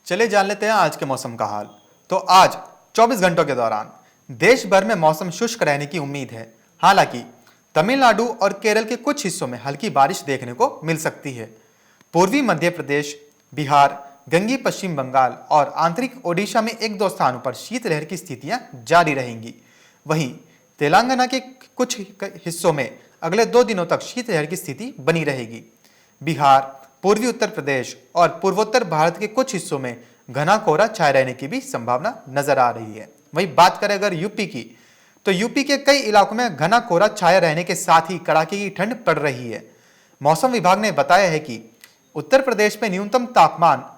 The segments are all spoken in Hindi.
चले जान लेते हैं आज के मौसम का हाल। तो आज 24 घंटों के दौरान देश भर में मौसम शुष्क रहने की उम्मीद है। हालांकि तमिलनाडु और केरल के कुछ हिस्सों में हल्की बारिश देखने को मिल सकती है। पूर्वी मध्य प्रदेश, बिहार, गंगी पश्चिम बंगाल और आंतरिक ओडिशा में एक दो स्थानों पर शीतलहर की स्थितियां जारी रहेंगी। वहीं तेलंगाना के कुछ हिस्सों में अगले 2 दिनों तक शीतलहर की स्थिति बनी रहेगी। बिहार, पूर्वी उत्तर प्रदेश और पूर्वोत्तर भारत के कुछ हिस्सों में घना कोहरा छाए रहने की भी संभावना नजर आ रही है। वहीं बात करें अगर यूपी की, तो यूपी के कई इलाकों में घना कोहरा छाए रहने के साथ ही कड़ाके की ठंड पड़ रही है। मौसम विभाग ने बताया है कि उत्तर प्रदेश में न्यूनतम तापमान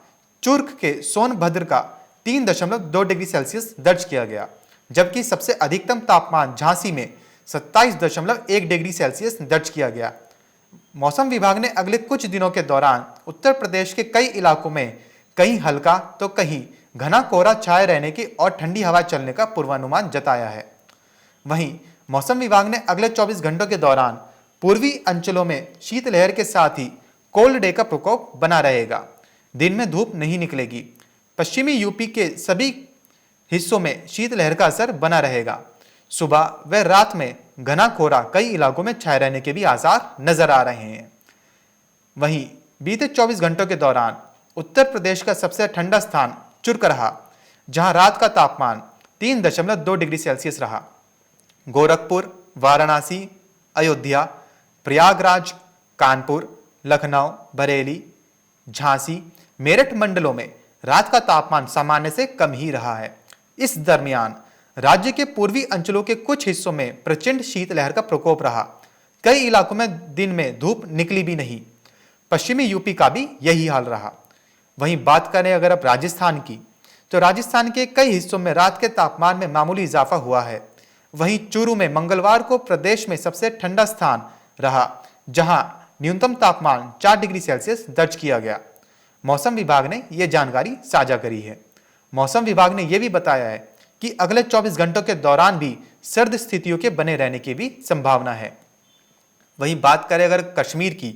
चुर्क के सोनभद्र का 3.2 डिग्री सेल्सियस दर्ज किया गया, जबकि सबसे अधिकतम तापमान झांसी में 27.1 डिग्री सेल्सियस दर्ज किया गया। मौसम विभाग ने अगले कुछ दिनों के दौरान उत्तर प्रदेश के कई इलाकों में कहीं हल्का तो कहीं घना कोहरा छाए रहने की और ठंडी हवा चलने का पूर्वानुमान जताया है। वहीं मौसम विभाग ने अगले 24 घंटों के दौरान पूर्वी अंचलों में शीतलहर के साथ ही कोल्ड डे का प्रकोप बना रहेगा। दिन में धूप नहीं निकलेगी। पश्चिमी यूपी के सभी हिस्सों में शीतलहर का असर बना रहेगा। सुबह व रात में घना कोहरा कई इलाकों में छाए रहने के भी आसार नजर आ रहे हैं। वहीं बीते 24 घंटों के दौरान उत्तर प्रदेश का सबसे ठंडा स्थान चुर्क रहा, जहां रात का तापमान 3.2 डिग्री सेल्सियस रहा। गोरखपुर, वाराणसी, अयोध्या, प्रयागराज, कानपुर, लखनऊ, बरेली, झांसी, मेरठ मंडलों में रात का तापमान सामान्य से कम ही रहा है। इस दरमियान राज्य के पूर्वी अंचलों के कुछ हिस्सों में प्रचंड शीतलहर का प्रकोप रहा। कई इलाकों में दिन में धूप निकली भी नहीं। पश्चिमी यूपी का भी यही हाल रहा। वहीं बात करें अगर अब राजस्थान की, तो राजस्थान के कई हिस्सों में रात के तापमान में मामूली इजाफा हुआ है। वहीं चूरू में मंगलवार को प्रदेश में सबसे ठंडा स्थान रहा, जहां न्यूनतम तापमान 4 डिग्री सेल्सियस दर्ज किया गया। मौसम विभाग ने यह जानकारी साझा करी है। मौसम विभाग ने यह भी बताया है कि अगले 24 घंटों के दौरान भी सर्द स्थितियों के बने रहने की भी संभावना है। वहीं बात करें अगर कश्मीर की,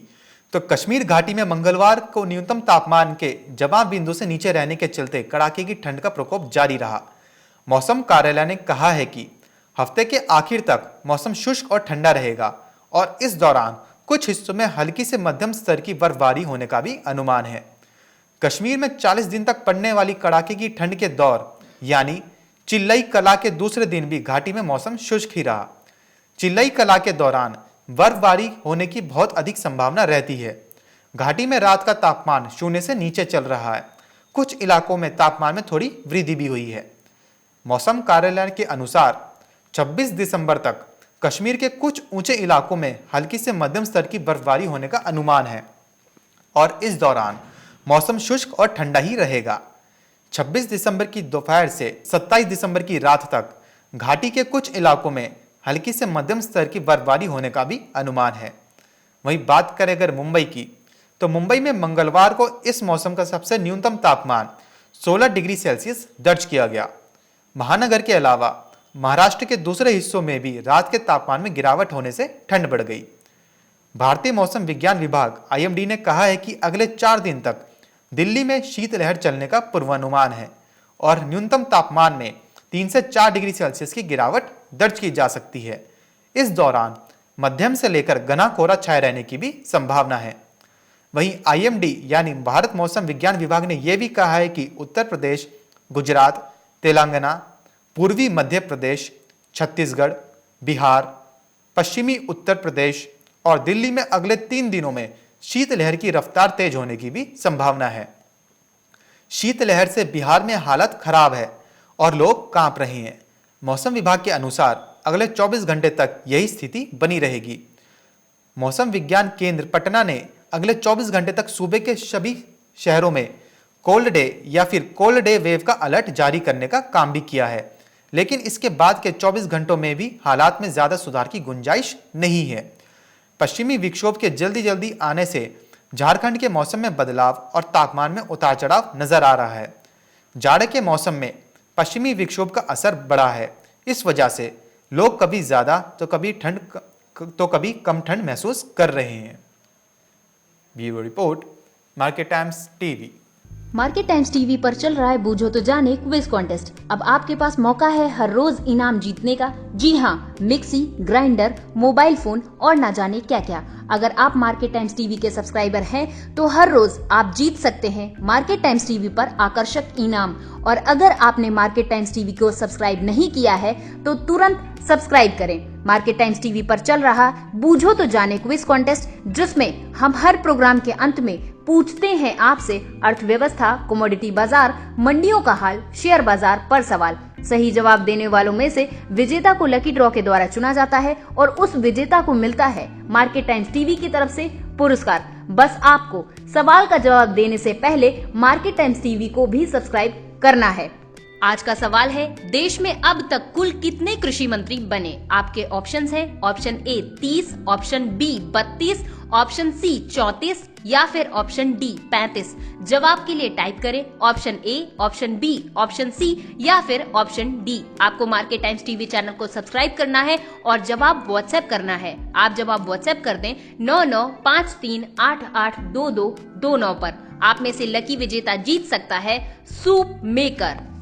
तो कश्मीर घाटी में मंगलवार को न्यूनतम तापमान के जमाव बिंदु से नीचे रहने के चलते कड़ाके की ठंड का प्रकोप जारी रहा। मौसम कार्यालय ने कहा है कि हफ्ते के आखिर तक मौसम शुष्क और ठंडा रहेगा और इस दौरान कुछ हिस्सों में हल्की से मध्यम स्तर की बर्फबारी होने का भी अनुमान है। कश्मीर में 40 दिन तक पड़ने वाली कड़ाके की ठंड के दौर यानी चिल्लई कला के दूसरे दिन भी घाटी में मौसम शुष्क ही रहा। चिल्लई कला के दौरान बर्फबारी होने की बहुत अधिक संभावना रहती है। घाटी में रात का तापमान 0 से नीचे चल रहा है। कुछ इलाकों में तापमान में थोड़ी वृद्धि भी हुई है। मौसम कार्यालय के अनुसार 26 दिसंबर तक कश्मीर के कुछ ऊंचे इलाकों में हल्की से मध्यम स्तर की बर्फबारी होने का अनुमान है और इस दौरान मौसम शुष्क और ठंडा ही रहेगा। 26 दिसंबर की दोपहर से 27 दिसंबर की रात तक घाटी के कुछ इलाकों में हल्की से मध्यम स्तर की बर्फबारी होने का भी अनुमान है। वहीं बात करें अगर मुंबई की, तो मुंबई में मंगलवार को इस मौसम का सबसे न्यूनतम तापमान 16 डिग्री सेल्सियस दर्ज किया गया। महानगर के अलावा महाराष्ट्र के दूसरे हिस्सों में भी रात के तापमान में गिरावट होने से ठंड बढ़ गई। भारतीय मौसम विज्ञान विभाग IMD ने कहा है कि अगले 4 दिन तक दिल्ली में शीतलहर चलने का पूर्वानुमान है और न्यूनतम तापमान में 3 से 4 डिग्री सेल्सियस की गिरावट दर्ज की जा सकती है। इस दौरान मध्यम से लेकर घना कोहरा छाए रहने की भी संभावना है। वहीं IMD यानी भारत मौसम विज्ञान विभाग ने यह भी कहा है कि उत्तर प्रदेश, गुजरात, तेलंगाना, पूर्वी मध्य प्रदेश, छत्तीसगढ़, बिहार, पश्चिमी उत्तर प्रदेश और दिल्ली में अगले 3 दिनों में शीतलहर की रफ्तार तेज होने की भी संभावना है। शीतलहर से बिहार में हालत खराब है और लोग कांप रहे हैं। मौसम विभाग के अनुसार अगले 24 घंटे तक यही स्थिति बनी रहेगी। मौसम विज्ञान केंद्र पटना ने अगले 24 घंटे तक सूबे के सभी शहरों में कोल्ड डे या फिर कोल्ड डे वेव का अलर्ट जारी करने का काम भी किया है, लेकिन इसके बाद के 24 घंटों में भी हालात में ज्यादा सुधार की गुंजाइश नहीं है। पश्चिमी विक्षोभ के जल्दी आने से झारखंड के मौसम में बदलाव और तापमान में उतार चढ़ाव नजर आ रहा है। जाड़े के मौसम में पश्चिमी विक्षोभ का असर बढ़ा है। इस वजह से लोग कभी ज्यादा तो कभी कम ठंड महसूस कर रहे हैं। Bureau report, market times TV. Market times TV पर चल रहा है बूझो तो जाने क्विज कॉन्टेस्ट। अब आपके पास मौका है हर रोज इनाम जीतने का। जी हाँ, मिक्सी, ग्राइंडर, मोबाइल फोन और ना जाने क्या क्या। अगर आप मार्केट टाइम्स टीवी के सब्सक्राइबर हैं तो हर रोज आप जीत सकते हैं मार्केट टाइम्स टीवी पर आकर्षक इनाम। और अगर आपने मार्केट टाइम्स टीवी को सब्सक्राइब नहीं किया है तो तुरंत सब्सक्राइब करें। मार्केट टाइम्स टीवी पर चल रहा बूझो तो जाने क्विज कॉन्टेस्ट, जिसमें हम हर प्रोग्राम के अंत में पूछते हैं आपसे अर्थव्यवस्था, कमोडिटी बाजार, मंडियों का हाल, शेयर बाजार पर सवाल। सही जवाब देने वालों में से विजेता को लकी ड्रॉ के द्वारा चुना जाता है और उस विजेता को मिलता है मार्केट टाइम्स टीवी की तरफ से पुरस्कार। बस आपको सवाल का जवाब देने से पहले मार्केट टाइम्स टीवी को भी सब्सक्राइब करना है। आज का सवाल है, देश में अब तक कुल कितने कृषि मंत्री बने? आपके ऑप्शंस हैं option A 30, option B 32, option C 34 या फिर ऑप्शन डी 35। जवाब के लिए टाइप करें option A, option B, option C या फिर ऑप्शन डी। आपको मार्केट टाइम्स टीवी चैनल को सब्सक्राइब करना है और जवाब व्हाट्सएप करना है। आप जवाब व्हाट्सएप कर दें 9953882229 पर। आप में से लकी विजेता जीत सकता है सूप मेकर।